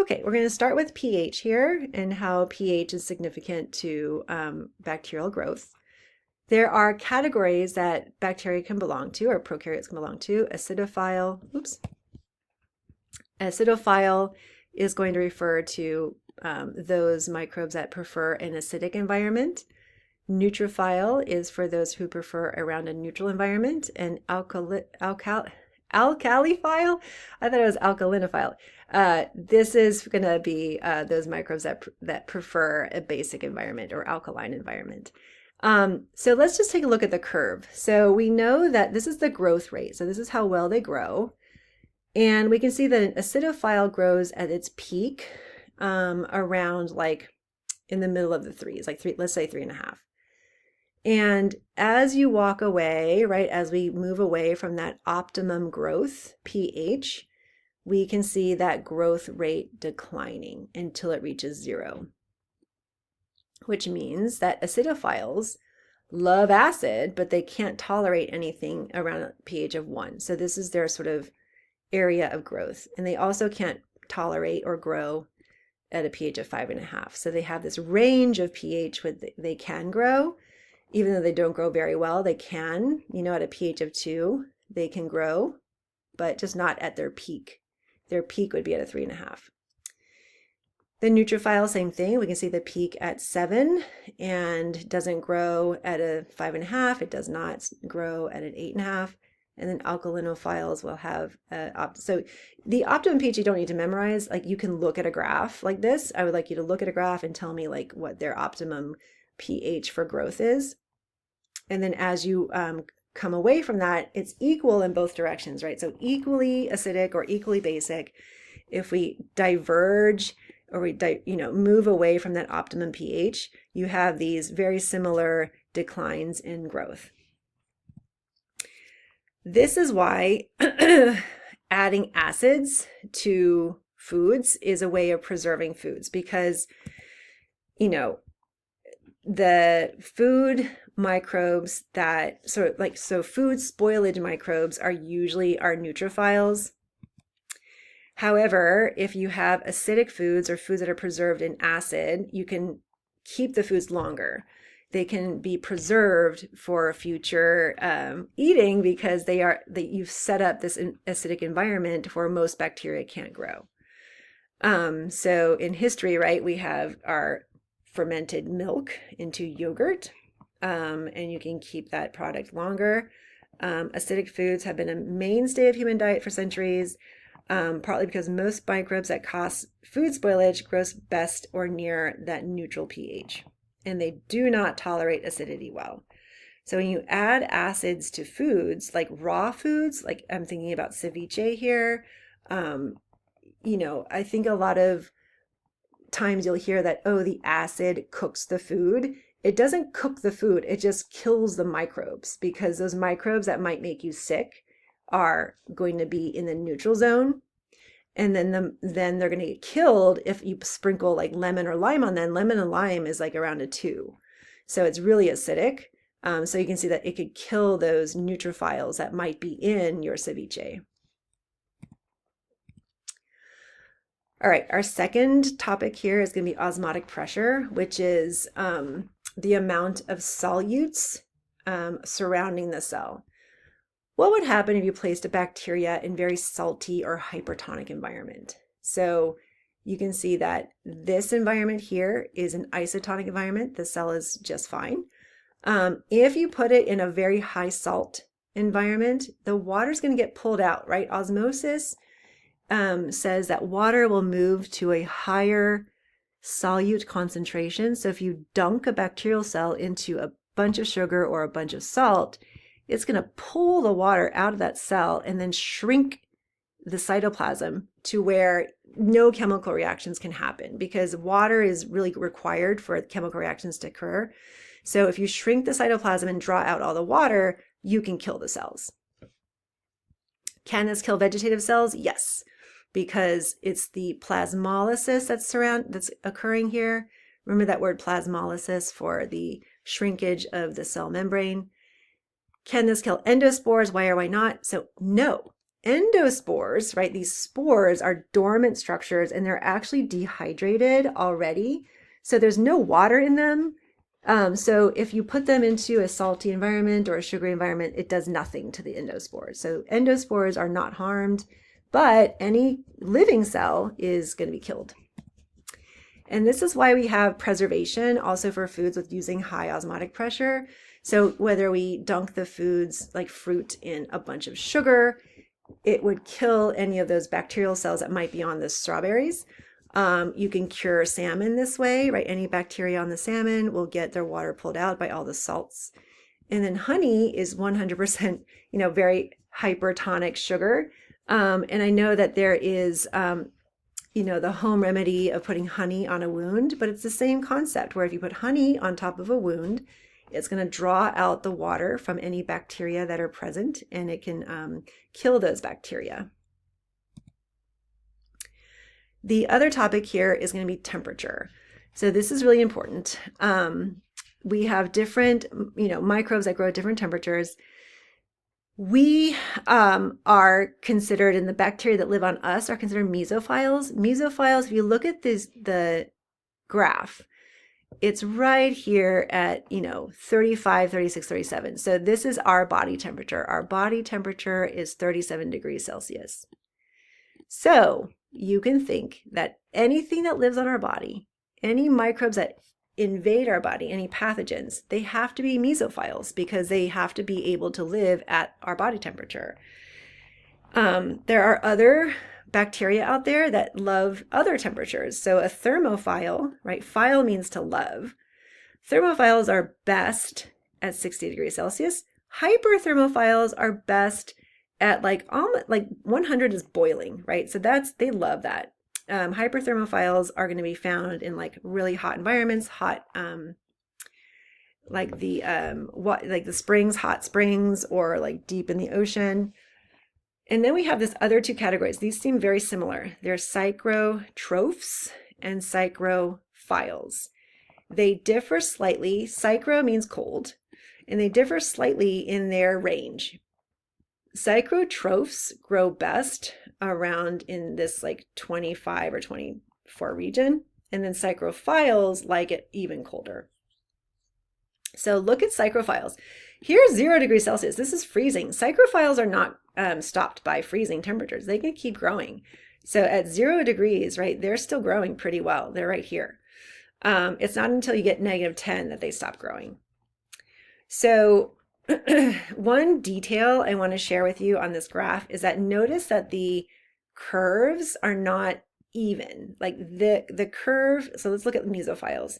Okay, we're going to start with pH here and how pH is significant to bacterial growth. There are categories that bacteria can belong to, or prokaryotes can belong to. Acidophile, acidophile is going to refer to those microbes that prefer an acidic environment. Neutrophile is for those who prefer around a neutral environment, and alkalinophile, I thought it was alkalinophile. This is going to be those microbes that prefer a basic environment or alkaline environment. So let's just take a look at the curve. So we know that this is the growth rate. So this is how well they grow. And we can see that an acidophile grows at its peak around like in the middle of the threes, like let's say 3.5. And as you walk away, right, as we move away from that optimum growth pH, we can see that growth rate declining until it reaches 0, which means that acidophiles love acid, but they can't tolerate anything around a pH of 1. So this is their sort of area of growth. And they also can't tolerate or grow at a pH of 5.5. So they have this range of pH where they can grow. Even though they don't grow very well, they can, at a pH of 2, they can grow, but just not at their peak. Their peak would be at a 3.5. The neutrophile, same thing. We can see the peak at 7 and doesn't grow at a 5.5. It does not grow at an 8.5. And then alkalinophiles will have, so the optimum pH you don't need to memorize. Like you can look at a graph like this. I would like you to look at a graph and tell me like what their optimum pH for growth is. And then as you come away from that, it's equal in both directions, right? So equally acidic or equally basic. If we diverge or we move away from that optimum pH, you have these very similar declines in growth. This is why adding acids to foods is a way of preserving foods, because the food microbes that so food spoilage microbes are usually our neutrophiles. However, if you have acidic foods or foods that are preserved in acid, you can keep the foods longer. They can be preserved for future eating because you've set up this acidic environment where most bacteria can't grow. So in history, right, we have our fermented milk into yogurt, and you can keep that product longer. Acidic foods have been a mainstay of human diet for centuries, partly because most microbes that cause food spoilage grow best or near that neutral pH, and they do not tolerate acidity well. So when you add acids to foods, like raw foods, like I'm thinking about ceviche here, I think a lot of times you'll hear that, oh, the acid cooks the food. It doesn't cook the food, it just kills the microbes, because those microbes that might make you sick are going to be in the neutral zone. And then they're going to get killed if you sprinkle like lemon or lime on them. Lemon and lime is like around a 2. So it's really acidic. So you can see that it could kill those neutrophiles that might be in your ceviche. All right, our second topic here is going to be osmotic pressure, which is the amount of solutes surrounding the cell. What would happen if you placed a bacteria in very salty or hypertonic environment? So you can see that this environment here is an isotonic environment. The cell is just fine. If you put it in a very high salt environment, the water is going to get pulled out, right? Osmosis says that water will move to a higher solute concentration. So if you dunk a bacterial cell into a bunch of sugar or a bunch of salt, it's going to pull the water out of that cell and then shrink the cytoplasm to where no chemical reactions can happen, because water is really required for chemical reactions to occur. So if you shrink the cytoplasm and draw out all the water, you can kill the cells. Can this kill vegetative cells? Yes, because it's the plasmolysis that's occurring here. Remember that word plasmolysis for the shrinkage of the cell membrane. Can this kill endospores? Why or why not? So no, Endospores, right? These spores are dormant structures and they're actually dehydrated already. So there's no water in them. So if you put them into a salty environment or a sugary environment, it does nothing to the endospores. So endospores are not harmed, but any living cell is going to be killed. And this is why we have preservation also for foods with using high osmotic pressure. So whether we dunk the foods like fruit in a bunch of sugar, it would kill any of those bacterial cells that might be on the strawberries. You can cure salmon this way, right? Any bacteria on the salmon will get their water pulled out by all the salts. And then honey is 100%, very hypertonic sugar. And I know that there is, the home remedy of putting honey on a wound, but it's the same concept where if you put honey on top of a wound, it's going to draw out the water from any bacteria that are present, and it can kill those bacteria. The other topic here is going to be temperature. So this is really important. We have different, microbes that grow at different temperatures. We are considered, and the bacteria that live on us are considered mesophiles. Mesophiles, if you look at the graph, it's right here at, 35, 36, 37. So this is our body temperature. Our body temperature is 37 degrees Celsius. So you can think that anything that lives on our body, any microbes that invade our body, any pathogens, they have to be mesophiles because they have to be able to live at our body temperature. There are other bacteria out there that love other temperatures. So a thermophile, right? Phile means to love. Thermophiles are best at 60 degrees Celsius. Hyperthermophiles are best at like 100 is boiling, right? So they love that. Hyperthermophiles are going to be found in like really hot environments, like the springs, hot springs, or like deep in the ocean. And then we have this other two categories. These seem very similar. They're psychrotrophs and psychrophiles. They differ slightly. Psychro means cold, and they differ slightly in their range. Psychrotrophs grow best around in this like 25 or 24 region, and then psychrophiles like it even colder. So look at psychrophiles. Here's 0 degrees Celsius. This is freezing. Psychrophiles are not stopped by freezing temperatures. They can keep growing. So at 0 degrees, right, they're still growing pretty well. They're right here. It's not until you get -10 that they stop growing. So one detail I want to share with you on this graph is that notice that the curves are not even. Like the curve, so let's look at the mesophiles.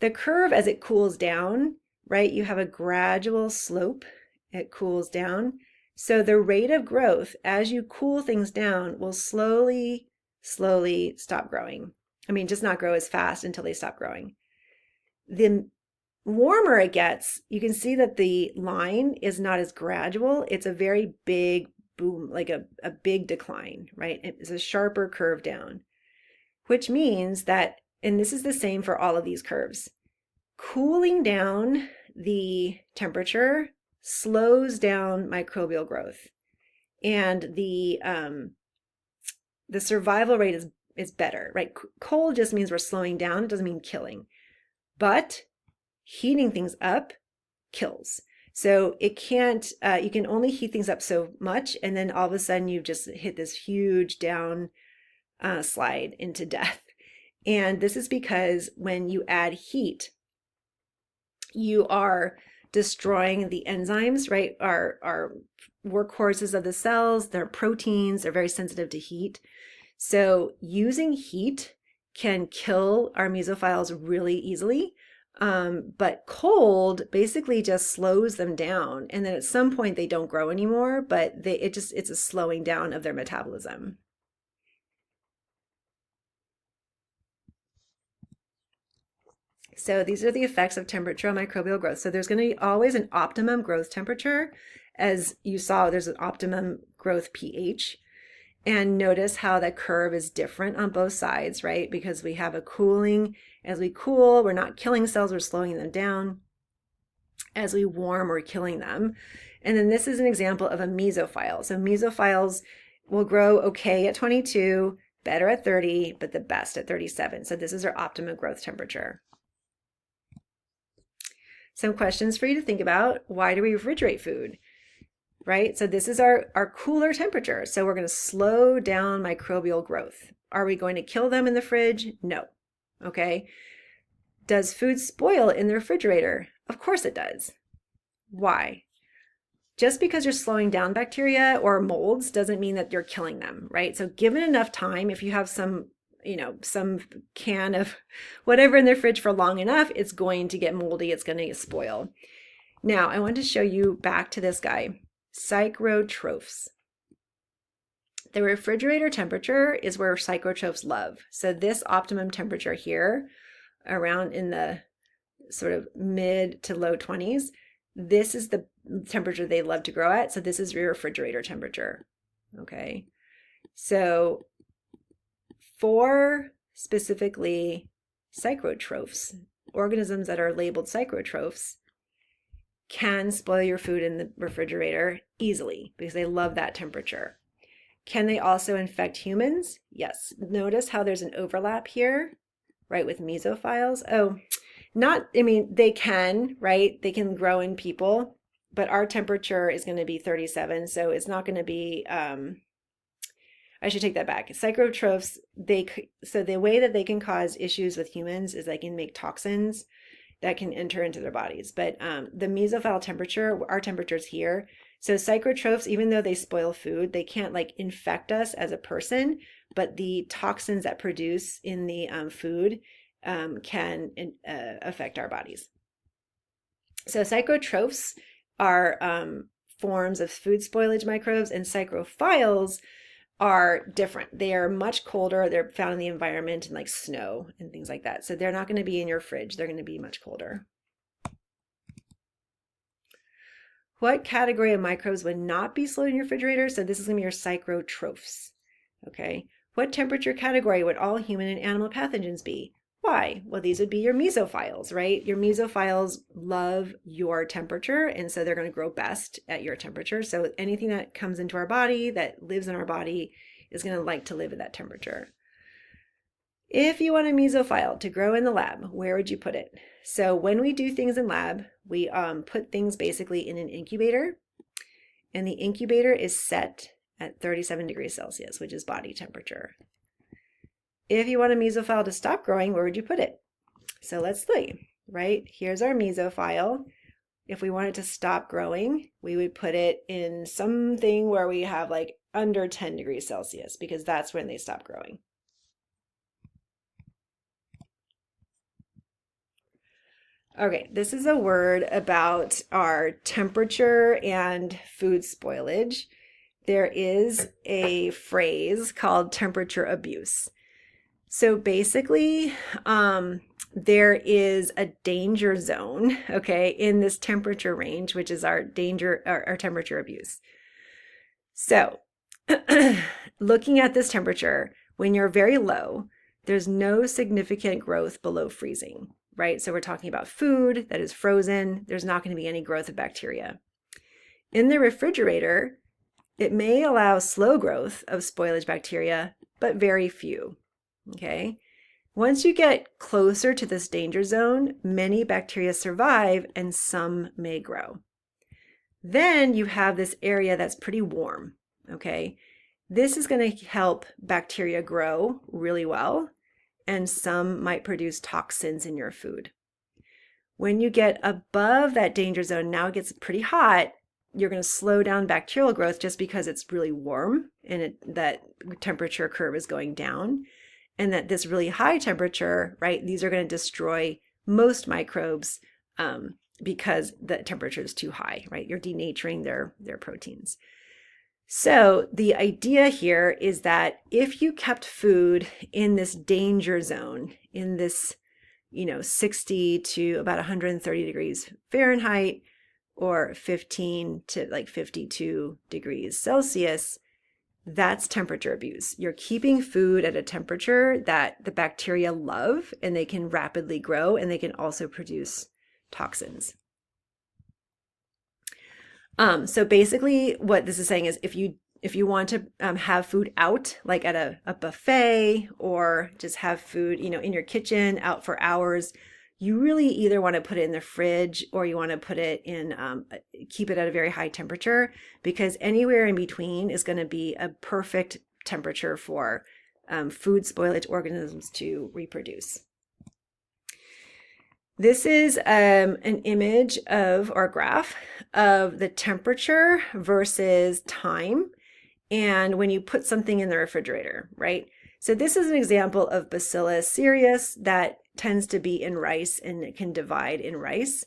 The curve as it cools down, right, you have a gradual slope. It cools down. So the rate of growth as you cool things down will slowly stop growing. I mean, just not grow as fast until they stop growing. The warmer it gets, you can see that the line is not as gradual. It's a very big boom, like a big decline, right? It's a sharper curve down, which means that, and this is the same for all of these curves, cooling down the temperature slows down microbial growth, and the survival rate is better, right? Cold just means we're slowing down. It doesn't mean killing, but heating things up kills. So it can't, you can only heat things up so much, and then all of a sudden you've just hit this huge down slide into death. And this is because when you add heat, you are destroying the enzymes, right? Our workhorses of the cells, their proteins are very sensitive to heat. So using heat can kill our mesophiles really easily. But cold basically just slows them down. And then at some point they don't grow anymore, but it's a slowing down of their metabolism. So these are the effects of temperature on microbial growth. So there's going to be always an optimum growth temperature. As you saw, there's an optimum growth pH. And notice how the curve is different on both sides, right? Because we have a cooling. As we cool, we're not killing cells, we're slowing them down. As we warm, we're killing them. And then this is an example of a mesophile. So mesophiles will grow okay at 22, better at 30, but the best at 37. So this is our optimum growth temperature. Some questions for you to think about. Why do we refrigerate food? Right? So this is our cooler temperature. So we're going to slow down microbial growth. Are we going to kill them in the fridge? No. Okay. Does food spoil in the refrigerator? Of course it does. Why? Just because you're slowing down bacteria or molds doesn't mean that you're killing them, right? So given enough time, if you have some can of whatever in the fridge for long enough, it's going to get moldy, it's going to spoil. Now, I want to show you back to this guy, psychrotrophs. The refrigerator temperature is where psychrotrophs love. So this optimum temperature here, around in the sort of mid to low 20s, this is the temperature they love to grow at. So this is your refrigerator temperature. Okay. So for specifically psychrotrophs, organisms that are labeled psychrotrophs can spoil your food in the refrigerator easily because they love that temperature. Can they also infect humans? Yes. Notice how there's an overlap here, right, with mesophiles. They can, right? They can grow in people, but our temperature is going to be 37, so it's not going to be, I should take that back. Psychrotrophs, so the way that they can cause issues with humans is they can make toxins that can enter into their bodies. But the mesophile temperature, our temperature is here. So psychrotrophs, even though they spoil food, they can't like infect us as a person, but the toxins that produce in the food can affect our bodies. So psychrotrophs are forms of food spoilage microbes, and psychrophiles are different. They are much colder. They're found in the environment and like snow and things like that. So they're not going to be in your fridge. They're going to be much colder. What category of microbes would not be slowed in your refrigerator? So this is going to be your psychrotrophs. Okay. What temperature category would all human and animal pathogens be? Why? Well, these would be your mesophiles, right? Your mesophiles love your temperature, and so they're going to grow best at your temperature. So anything that comes into our body, that lives in our body, is going to like to live at that temperature. If you want a mesophile to grow in the lab, where would you put it? So when we do things in lab, we put things basically in an incubator, and the incubator is set at 37 degrees Celsius, which is body temperature. If you want a mesophile to stop growing, where would you put it? So let's see, right? Here's our mesophile. If we want it to stop growing, we would put it in something where we have like under 10 degrees Celsius, because that's when they stop growing. Okay, this is a word about our temperature and food spoilage. There is a phrase called temperature abuse. So basically, there is a danger zone, okay, in this temperature range, which is our temperature abuse. So looking at this temperature, when you're very low, there's no significant growth below freezing, right? So we're talking about food that is frozen. There's not going to be any growth of bacteria. In the refrigerator, it may allow slow growth of spoilage bacteria, but very few. Okay. Once you get closer to this danger zone, many bacteria survive and some may grow. Then you have this area that's pretty warm. Okay. This is going to help bacteria grow really well, and some might produce toxins in your food. When you get above that danger zone, now it gets pretty hot, you're going to slow down bacterial growth just because it's really warm and that temperature curve is going down. And that this really high temperature, right, these are going to destroy most microbes because the temperature is too high, right? You're denaturing their proteins. So the idea here is that if you kept food in this danger zone, in this, 60 to about 130 degrees Fahrenheit or 15 to like 52 degrees Celsius, that's temperature abuse. You're keeping food at a temperature that the bacteria love, and they can rapidly grow, and they can also produce toxins. So basically what this is saying is if you want to have food out, like at a buffet, or just have food, in your kitchen out for hours, you really either want to put it in the fridge or you want to put it in, keep it at a very high temperature, because anywhere in between is going to be a perfect temperature for food spoilage organisms to reproduce. This is an image of, or a graph of the temperature versus time, and when you put something in the refrigerator, right? So this is an example of Bacillus cereus that tends to be in rice and it can divide in rice.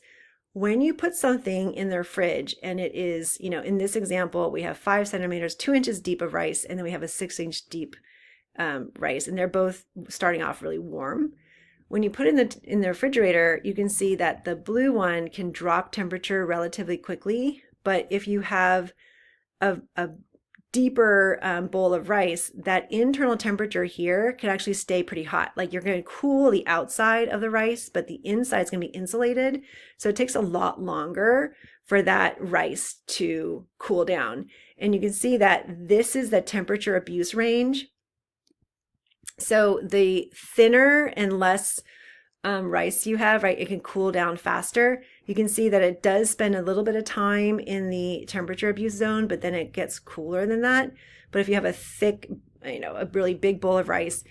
When you put something in their fridge and it is, in this example, we have 5 centimeters, 2 inches deep of rice, and then we have a 6-inch deep rice, and they're both starting off really warm. When you put it in the refrigerator, you can see that the blue one can drop temperature relatively quickly, but if you have a deeper bowl of rice, that internal temperature here can actually stay pretty hot. Like you're going to cool the outside of the rice, but the inside is going to be insulated. So it takes a lot longer for that rice to cool down. And you can see that this is the temperature abuse range. So the thinner and less rice you have, right, it can cool down faster. You can see that it does spend a little bit of time in the temperature abuse zone, but then it gets cooler than that. But if you have a thick, a really big bowl of rice,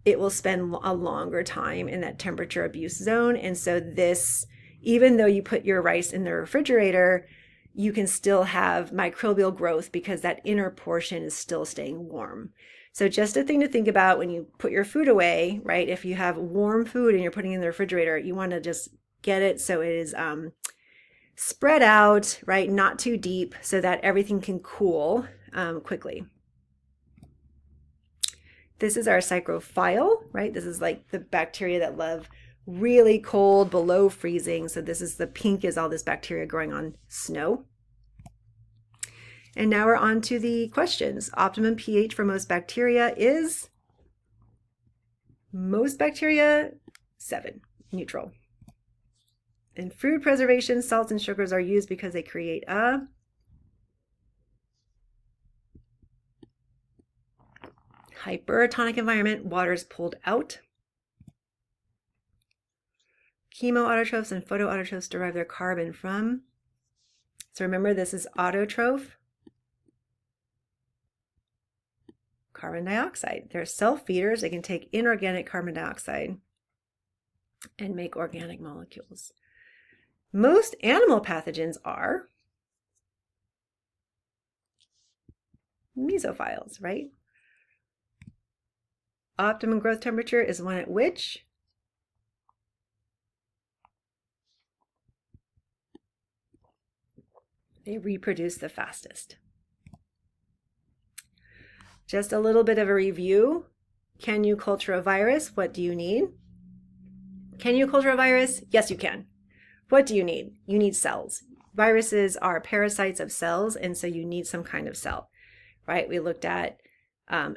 it will spend a longer time in that temperature abuse zone. And so this, even though you put your rice in the refrigerator, you can still have microbial growth because that inner portion is still staying warm. So just a thing to think about when you put your food away, right? If you have warm food and you're putting it in the refrigerator, you want to just get it so it is spread out, right? Not too deep, so that everything can cool quickly. This is our psychrophile, right? This is like the bacteria that love really cold, below freezing. So this is the pink is all this bacteria growing on snow. And now we're on to the questions. Optimum pH for most bacteria is, most bacteria, 7, neutral. In food preservation, salts and sugars are used because they create a hypertonic environment. Water is pulled out. Chemoautotrophs and photoautotrophs derive their carbon from, so remember this is autotroph, carbon dioxide. They're self-feeders. They can take inorganic carbon dioxide and make organic molecules. Most animal pathogens are mesophiles, right? Optimum growth temperature is one at which they reproduce the fastest. Just a little bit of a review. Can you culture a virus? What do you need? Can you culture a virus? Yes, you can. What do you need? You need cells. Viruses are parasites of cells, and so you need some kind of cell, right? We looked at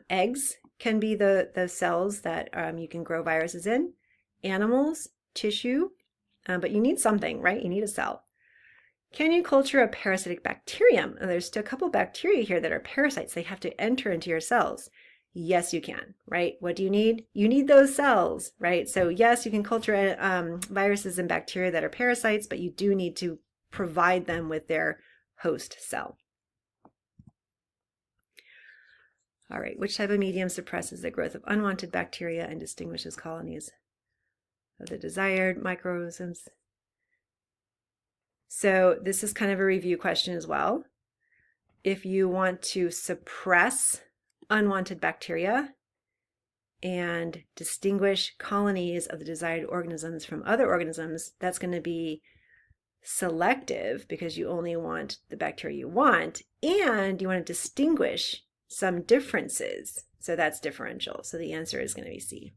eggs can be the cells that you can grow viruses in, animals, tissue, but you need something, right? You need a cell. Can you culture a parasitic bacterium? There's a couple bacteria here that are parasites. They have to enter into your cells. Yes, you can, right? What do you need? You need those cells, right? So yes, you can culture viruses and bacteria that are parasites, but you do need to provide them with their host cell. All right, which type of medium suppresses the growth of unwanted bacteria and distinguishes colonies of the desired microorganisms? So this is kind of a review question as well. If you want to suppress unwanted bacteria and distinguish colonies of the desired organisms from other organisms, that's going to be selective because you only want the bacteria you want, and you want to distinguish some differences. So that's differential. So the answer is going to be C.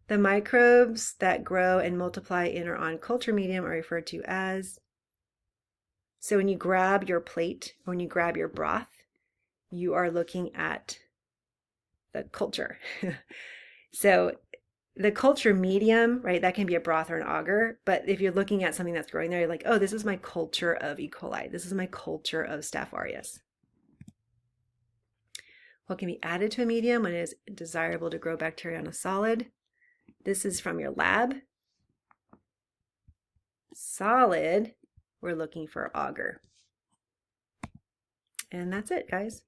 The microbes that grow and multiply in or on culture medium are referred to as, so when you grab your plate, or when you grab your broth, you are looking at the culture. So the culture medium, right, that can be a broth or an agar. But if you're looking at something that's growing there, you're like, oh, this is my culture of E. coli. This is my culture of Staph aureus. What can be added to a medium when it is desirable to grow bacteria on a solid? This is from your lab. Solid, we're looking for agar. And that's it, guys.